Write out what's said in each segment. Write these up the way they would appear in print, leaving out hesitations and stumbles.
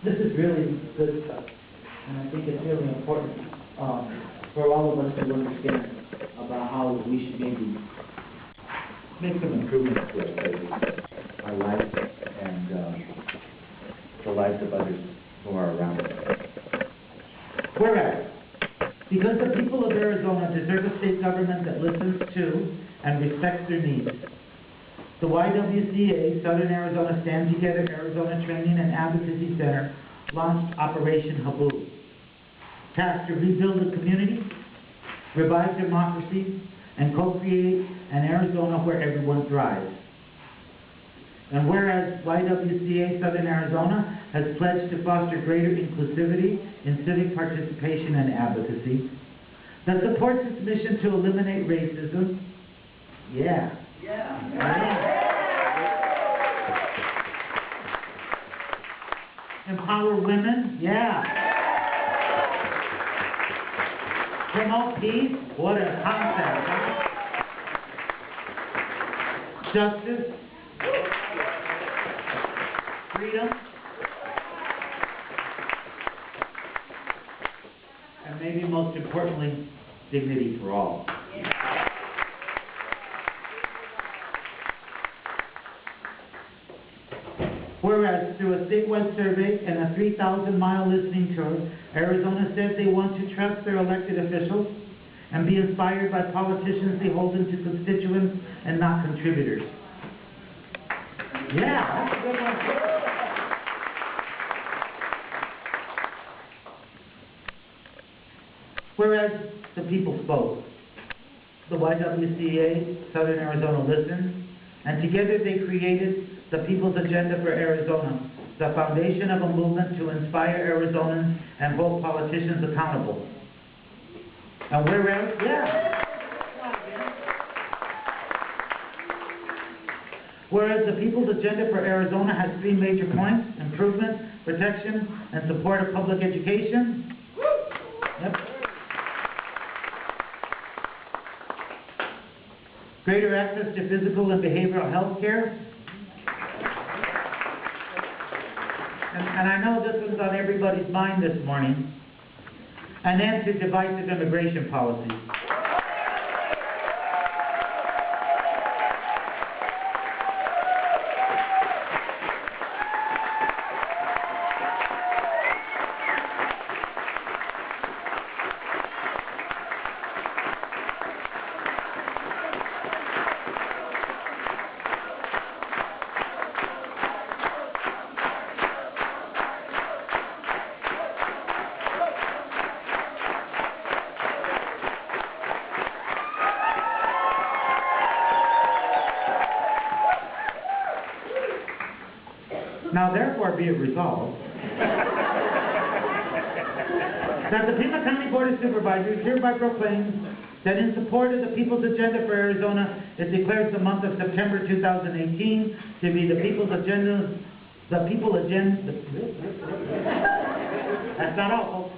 This is really good stuff, and I think it's really important for all of us to understand about how we should maybe make some improvements to our lives and the lives of others who are around us. Whereas, because the people of Arizona deserve a state government that listens to and respects their needs, the YWCA, Southern Arizona Stand Together Arizona Training and Advocacy Center, launched Operation Haboo, tasked to rebuild the community, revive democracy, and co-create an Arizona where everyone thrives. And whereas YWCA Southern Arizona has pledged to foster greater inclusivity in civic participation and advocacy, that supports its mission to eliminate racism, empower women, promote peace, what a concept, huh? Justice, freedom, and maybe most importantly, dignity for all. Whereas through a statewide survey and a 3,000-mile listening tour, Arizona says they want to trust their elected officials and be inspired by politicians beholden to constituents and not contributors. Yeah, that's a good one. Whereas the people spoke, the YWCA Southern Arizona listened, and together they created the People's Agenda for Arizona, the foundation of a movement to inspire Arizonans and hold politicians accountable. And whereas, whereas the People's Agenda for Arizona has 3 major points: improvement, protection, and support of public education. Greater access to physical and behavioral health care. And I know this was on everybody's mind this morning. An end to divisive immigration policy. Now therefore be it resolved that the Pima County Board of Supervisors hereby proclaims that in support of the People's Agenda for Arizona, it declares the month of September 2018 to be the People's Agenda, that's not all,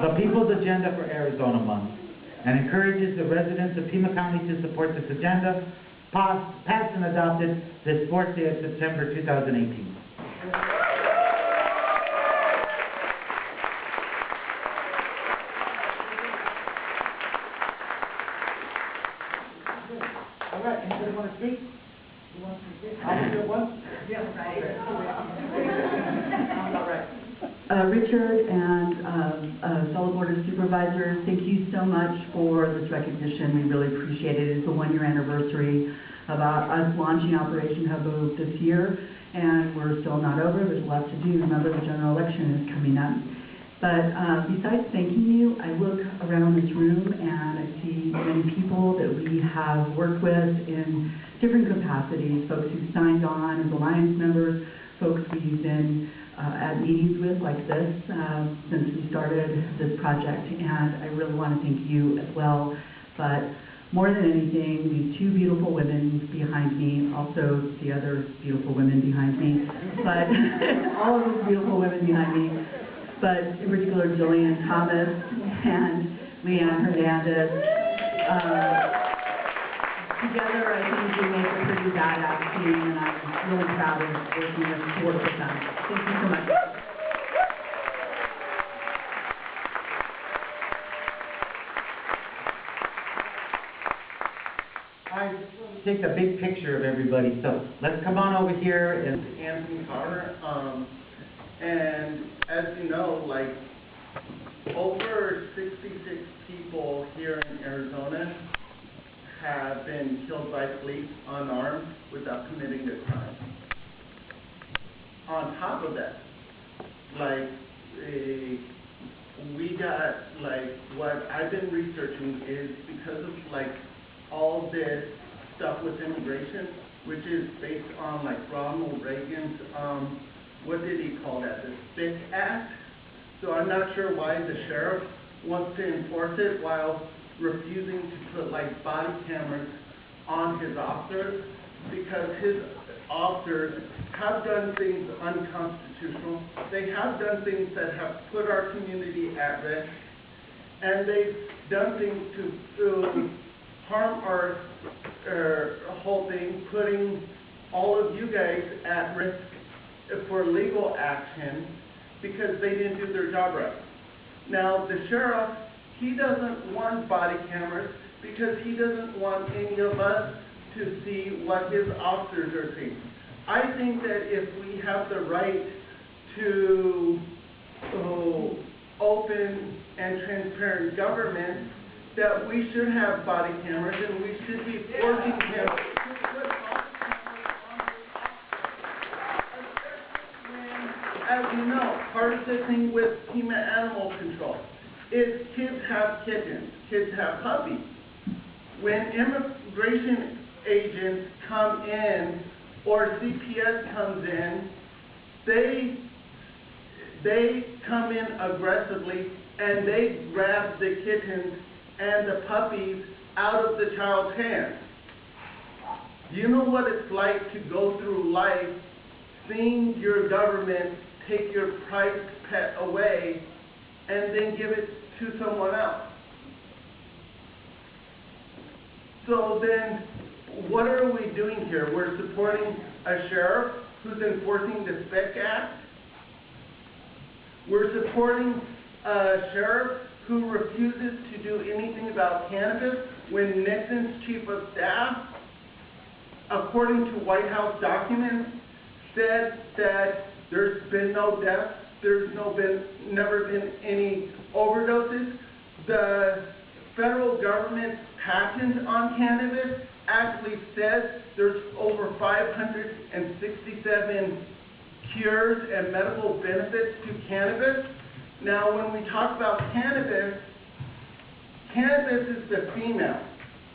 the People's Agenda for Arizona month, and encourages the residents of Pima County to support this agenda, passed and adopted this 4th day of September 2018. All right, anybody want to speak? You want to speak? I'll do one? Yeah, right. All right. Richard and fellow Board of Supervisors, thank you so much for this recognition. We really appreciate it. It's the 1-year anniversary about us launching Operation Haboo this year, and we're still not over. There's a lot to do. Remember, the general election is coming up. But besides thanking you, I look around this room and I see many people that we have worked with in different capacities, folks who signed on as Alliance members, folks we've been at meetings with like this since we started this project, and I really want to thank you as well. But more than anything, these 2 beautiful women behind me, also the other beautiful women behind me, but all of these beautiful women behind me, but in particular Jillian Thomas and Leanne Hernandez, together, I think we make a pretty badass team, and I'm really proud of working with them. Thank you so much. I take a big picture of everybody, so let's come on over here and Anthony Carter, and as you know, like, over 66 people here in Arizona have been killed by police unarmed without committing a crime. On top of that, like, we got, like, what I've been researching is because of, like, all this stuff with immigration, which is based on, like, Ronald Reagan's, what did he call that, the SPIC Act? So I'm not sure why the sheriff wants to enforce it while refusing to put, like, body cameras on his officers, because his officers have done things unconstitutional. They have done things that have put our community at risk, and they've done things to harm our whole thing, putting all of you guys at risk for legal action because they didn't do their job right. Now, the sheriff, he doesn't want body cameras because he doesn't want any of us to see what his officers are seeing. I think that if we have the right to open and transparent government, that we should have body cameras and we should be forcing cameras to put body cameras on the officers, as you know, part of the thing with Pima Animal Control is kids have kittens, kids have puppies. When immigration agents come in or CPS comes in, they come in aggressively and they grab the kittens and the puppies out of the child's hands. You know what it's like to go through life seeing your government take your prized pet away and then give it to someone else. So then, what are we doing here? We're supporting a sheriff who's enforcing the SPIC Act. We're supporting a sheriff who refuses to do anything about cannabis when Nixon's chief of staff, according to White House documents, said that there's been no deaths, there's never been any overdoses. The federal government patent on cannabis actually says there's over 567 cures and medical benefits to cannabis. Now, when we talk about cannabis, cannabis is the female,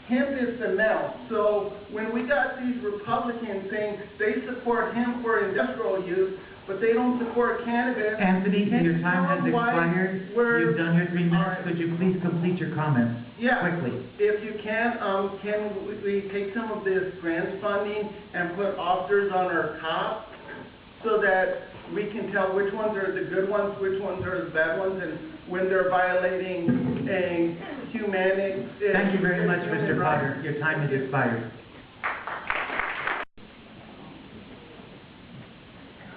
hemp is the male. So when we got these Republicans saying they support hemp for industrial use, but they don't support cannabis. Anthony, your time has expired. You've done your 3 minutes. Could you please complete your comments? Yeah. Quickly. If you can we take some of this grants funding and put officers on our cops so that we can tell which ones are the good ones, which ones are the bad ones, and when they're violating a humanic... Thank you very much, Mr. Potter. Your time has expired.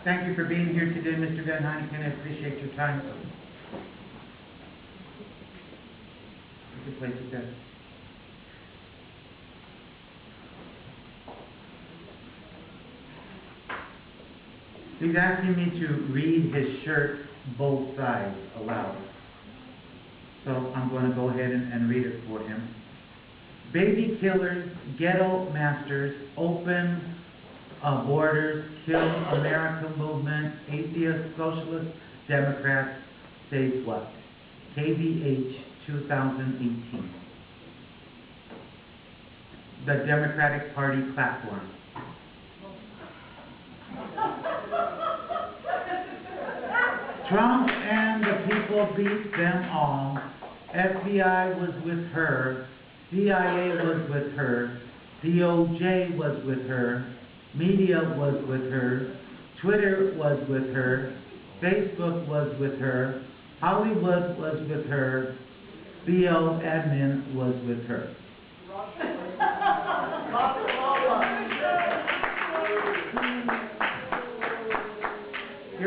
Thank you for being here today, Mr. Van Heyningen. I appreciate your time. It's a place to go. He's asking me to read his shirt, both sides, aloud. So I'm going to go ahead and read it for him. Baby killers, ghetto masters, open borders, kill America movement, atheist, socialist, Democrats, say what? KVH 2018. The Democratic Party platform. Trump and the people beat them all. FBI was with her. CIA was with her. DOJ was with her. Media was with her. Twitter was with her. Facebook was with her. Hollywood was with her. BO admin was with her. You're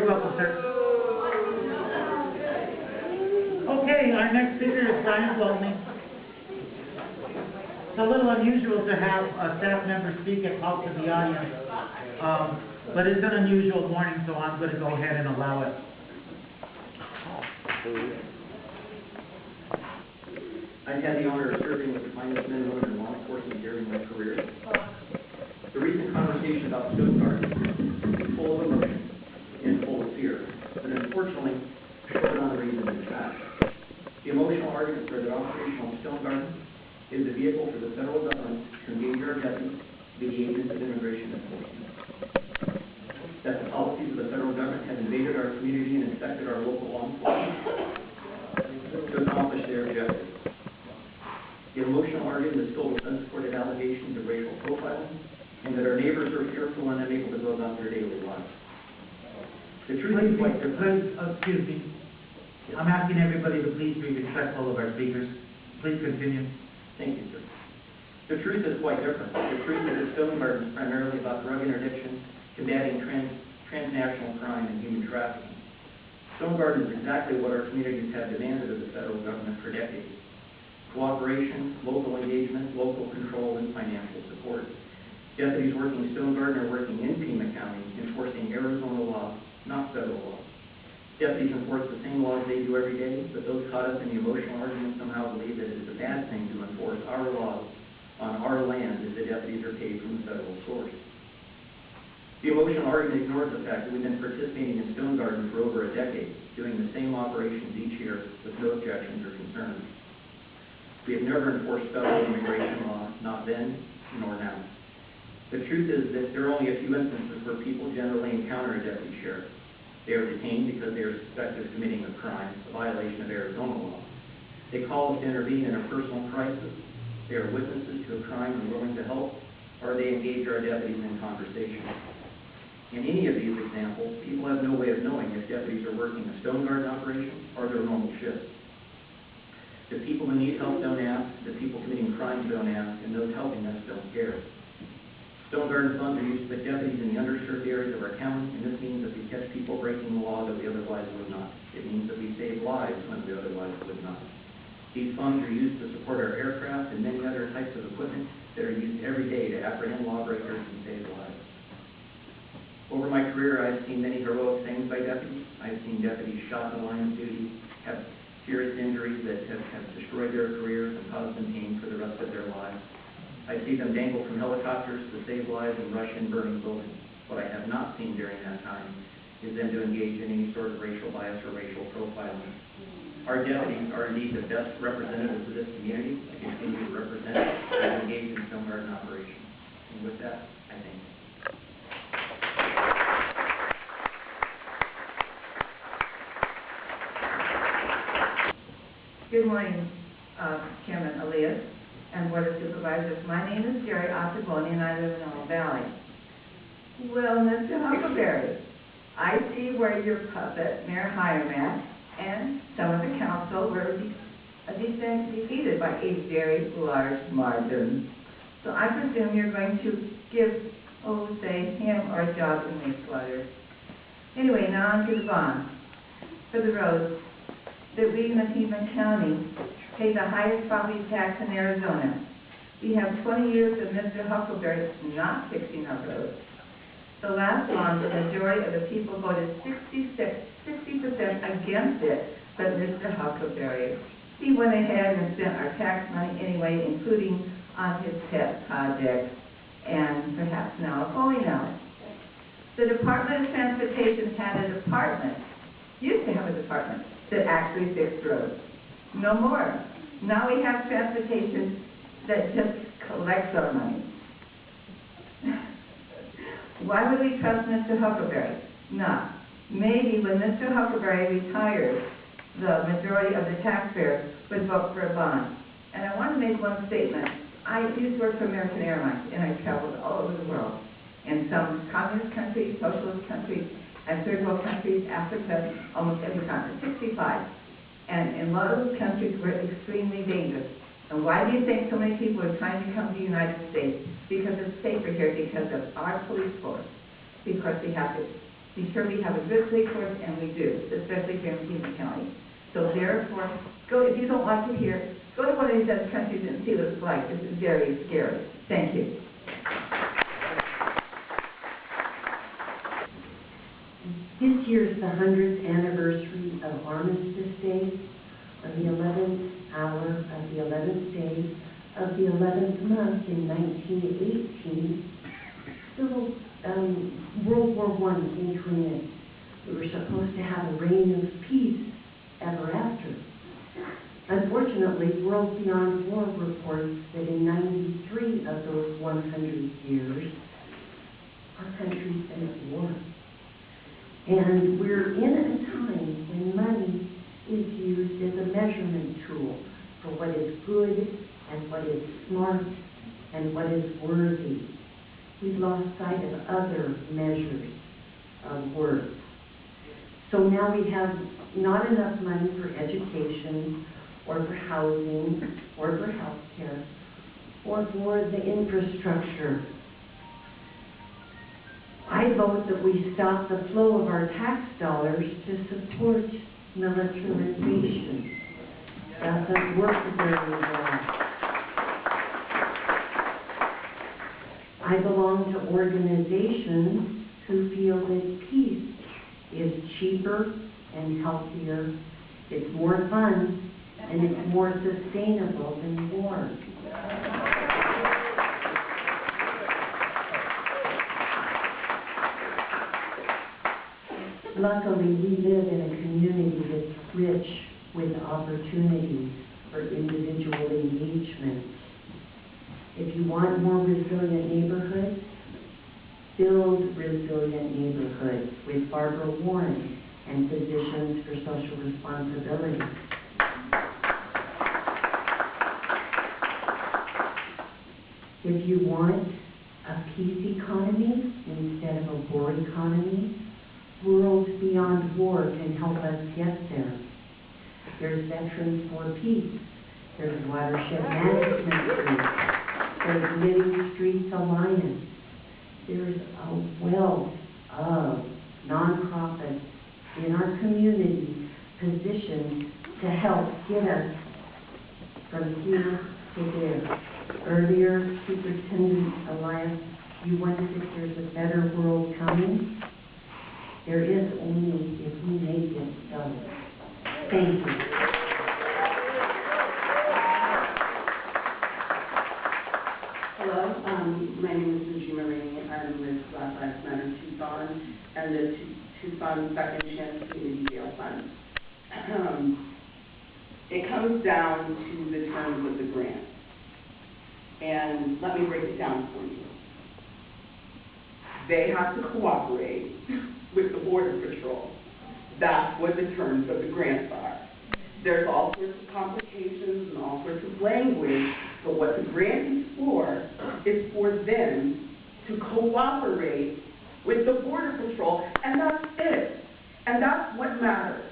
welcome, sir. Okay, our next speaker is Brian Flagg. It's a little unusual to have a staff member speak and talk to the audience, but it's an unusual morning, so I'm going to go ahead and allow it. I've had the honor of serving with the finest men and women in law enforcement during my career. The recent conversation about stone gardens is full of emotion and full of fear, but unfortunately, short on reason and fact. The emotional argument for the operational stone garden is the vehicle for the federal government to engage our deputies, be the agents of immigration enforcement. That the policies of the federal government have invaded our community and infected our local law enforcement to accomplish their objectives. The emotional argument is filled with unsupported allegations of racial profiling, and that our neighbors are fearful and unable to go about their daily lives. The truth is quite different. Excuse me. I'm asking everybody to please be respectful of our speakers. Please continue. Thank you, sir. The truth is quite different. The truth is that stone garden is primarily about drug interdiction, combating transnational crime, and human trafficking. Stone garden is exactly what our communities have demanded of the federal government for decades. Cooperation, local engagement, local control, and financial support. Deputies working stone garden are working in Pima County, enforcing Arizona law, not federal law. Deputies enforce the same laws they do every day, but those caught up in the emotional argument somehow believe that it is a bad thing to enforce our laws on our land if the deputies are paid from the federal source. The emotional argument ignores the fact that we've been participating in stone garden for over a decade, doing the same operations each year with no objections or concerns. We have never enforced federal immigration law, not then nor now. The truth is that there are only a few instances where people generally encounter a deputy sheriff. They are detained because they are suspected of committing a crime, a violation of Arizona law. They call us to intervene in a personal crisis. They are witnesses to a crime and willing to help, or they engage our deputies in conversation. In any of these examples, people have no way of knowing if deputies are working a stone garden operation or their normal shift. The people who need help don't ask, the people committing crimes don't ask, and those helping us don't care. Stone garden funds are used to put deputies in the underserved areas of our county, and this means that we catch people breaking the law that we otherwise would not. It means that we save lives when we otherwise would not. These funds are used to support our aircraft and many other types of equipment that are used every day to apprehend lawbreakers and save lives. Over my career, I've seen many heroic things by deputies. I've seen deputies shot in the line of duty, have serious injuries that have destroyed their careers and caused them pain for the rest of their lives. I see them dangle from helicopters to save lives and rush in burning buildings. What I have not seen during that time is them to engage in any sort of racial bias or racial profiling. Our deputies are indeed the best representatives of this community to continue to represent and engage in stone garden operations. And with that, I thank you. Good morning, Chairman Elias and Board of Supervisors. My name is Jerry Ottoboni, and I live in Ellen Valley. Well, Mr. Huckleberry, I see where your puppet, Mayor Heyningen, and some of the council were defeated by a very large margin. So I presume you're going to give, say, him or a job in wastewater. Anyway, now on to the bond. For the roads, that we in Pima County pay the highest property tax in Arizona. We have 20 years of Mr. Huckleberry not fixing our roads. The last bond, the majority of the people voted 60% against it, but Mr. Huckleberry, he went ahead and spent our tax money anyway, including on his pet project, and perhaps now a bowling alley. The Department of Transportation had a department, used to have a department, that actually fixed roads. No more. Now we have transportation that just collects our money. Why would we trust Mr. Huckleberry? No. Maybe when Mr. Huckleberry retires, the majority of the taxpayers would vote for a bond. And I want to make one statement. I used to work for American Airlines, and I traveled all over the world. In some communist countries, socialist countries, and third world countries, Africa, almost every continent, 65. And in a lot of those countries were extremely dangerous. And why do you think so many people are trying to come to the United States? Because it's safer here because of our police force. Because we have to be sure we have a good police force, and we do, especially here in Pima County. So therefore, if you don't like it here, go to one of these other countries and see what it's like. This is very scary. Thank you. This year is the 100th anniversary of Armistice Day, of the 11th hour of the 11th day of the 11th month in 1918. World War I entering in. We were supposed to have a reign of peace ever after. Unfortunately, World Beyond War reports that in 93 of those 100 years, our country's been at war. And we're in a time when money is used as a measurement tool for what is good and what is smart and what is worthy. We've lost sight of other measures of worth. So now we have not enough money for education or for housing or for health care or for the infrastructure. I vote that we stop the flow of our tax dollars to support militarization. That doesn't work very well. I belong to organizations who feel that peace is cheaper and healthier, it's more fun, and it's more sustainable than war. Luckily, we live in a community that's rich with opportunities for individual engagement. If you want more resilient neighborhoods, build resilient neighborhoods with Barbara Warren and Physicians for Social Responsibility. If you want a peace economy instead of a war economy, World Beyond War can help us get there. There's Veterans for Peace. There's Watershed Management Group. There's Living Streets Alliance. There's a wealth of nonprofits in our community positioned to help get us from here to there. Earlier, Superintendent Elias, you wondered if there's a better world coming. There is only if we make it so. Thank you. Hello, my name is Suji Marie. I'm with Black Lives Matter Tucson and the Tucson Second Chance Community Jail Fund. It comes down to the terms of the grant. And let me break it down for you. They have to cooperate with the Border Patrol. That's what the terms of the grants are. There's all sorts of complications and all sorts of language, but what the grant is for them to cooperate with the Border Patrol, and that's it. And that's what matters.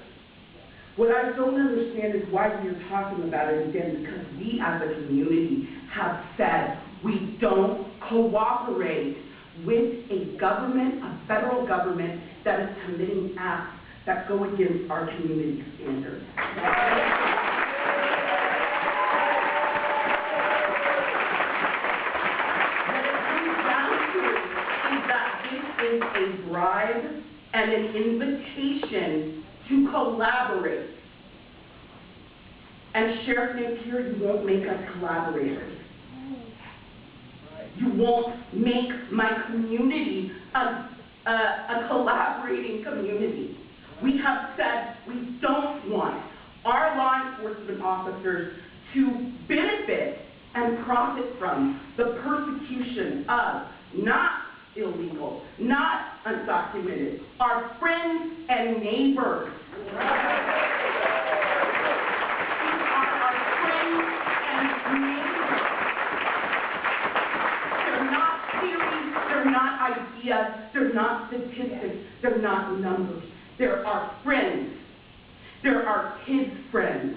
What I don't understand is why we're talking about it again, because we as a community have said we don't cooperate with a government, a federal government, that is committing acts that go against our community standards. What it comes down to is that this is a bribe and an invitation to collaborate. And Sheriff Napier, you won't make us collaborators. You won't make my community a collaborating community. We have said we don't want our law enforcement officers to benefit and profit from the persecution of not illegal, not undocumented, our friends and neighbors. These are our friends and neighbors. They're not theories, they're not ideas, they're not statistics, they're not numbers. They're our friends. They're our kids' friends.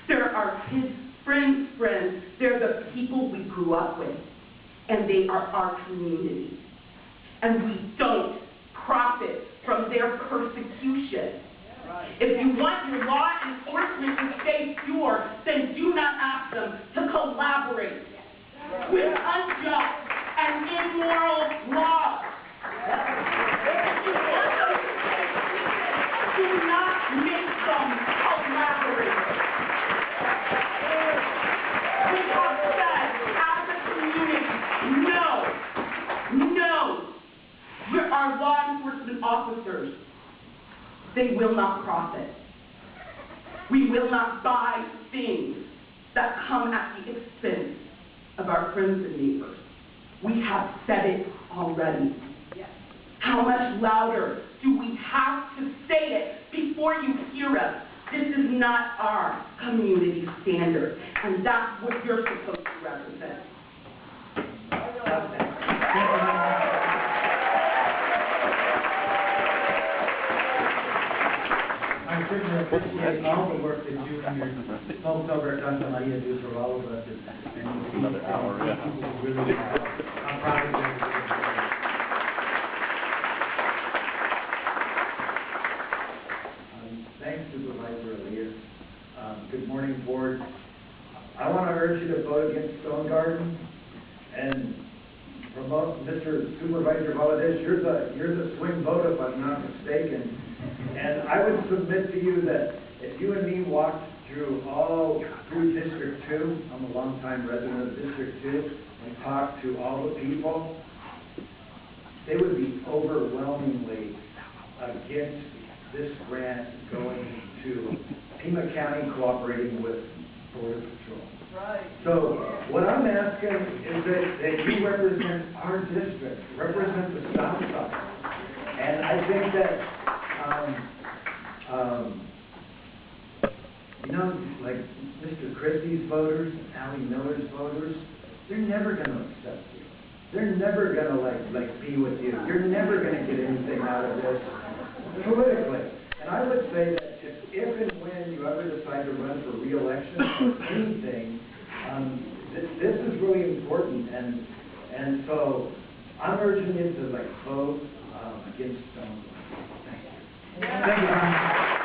They're our kids' friends' friends. They're the people we grew up with, and they are our community. And we don't profit from their persecution. If you want your law enforcement to stay pure, then do not ask them to collaborate with unjust and immoral laws. If you want them to stay pure, do not make them collaborate. We have said as a community, no. Our law enforcement officers, they will not profit. We will not buy things that come at the expense of our friends and neighbors. We have said it already. How much louder do we have to say it before you hear us? This is not our community standard, and that's what you're supposed to represent. I certainly appreciate all the work that you and your folks over at Tucson do for all of us, and Another hour, yeah. people who really I'm proud of you. Thanks, Supervisor Elias. Good morning, board. I want to urge you to vote against Stone Garden and promote Mr. Supervisor Valadez. You're the swing vote, if I'm not mistaken. And I would submit to you that if you and me walked through District 2, I'm a longtime resident of District 2, and talked to all the people, they would be overwhelmingly against this grant going to Pima County cooperating with Border Patrol. Right. So what I'm asking is that you represent our district, represent the South Side. And I think that you know, like Mr. Christie's voters, Allie Miller's voters, they're never going to accept you. They're never going to like be with you. You're never going to get anything out of this politically. And I would say that if and when you ever decide to run for re-election or anything, this is really important. And so I'm urging you to vote against Stone. Thank you. Thank you, Ron.